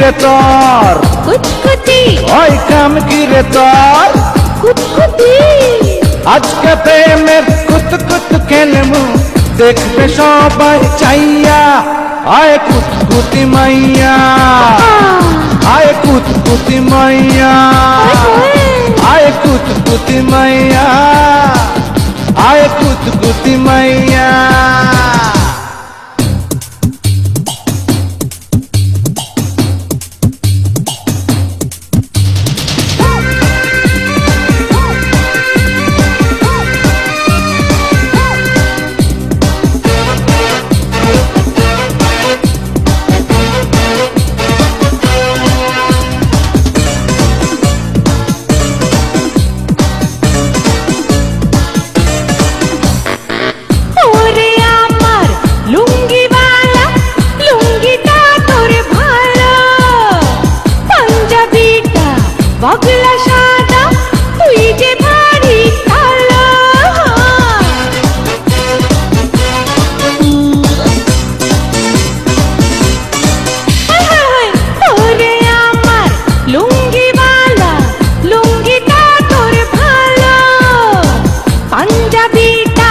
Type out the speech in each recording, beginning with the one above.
রে তোর কুতকুতি ওই কাম কি রে তোর কুতকুতি আজকে প্রেমের কুত কুত খেলমু দেখবে সবাই চাইয়া আয় কুতকুতি মাইয়া আয় কুতকুতি মাইয়া আয় কুতকুতি মাইয়া আয় কুতকুতি মাইয়া ওরে আমার লুঙ্গিওয়ালা লুঙ্গিটা তোর ভালো পাঞ্জাবিটা বগলা সাদা তুই যে ভারী কালো ওরে আমার লুঙ্গিওয়ালা লুঙ্গিটা তোর ভালো পাঞ্জাবিটা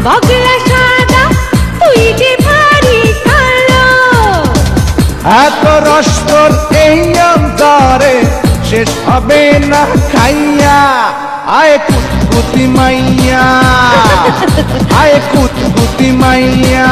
বগলা সাদা তুই যে ভারী কালো এত রস তোর এই অন্তরে শেষ হবে না খাইয়া আয় কুতকুতি মাইয়া আয় কুতকুতি মাইয়া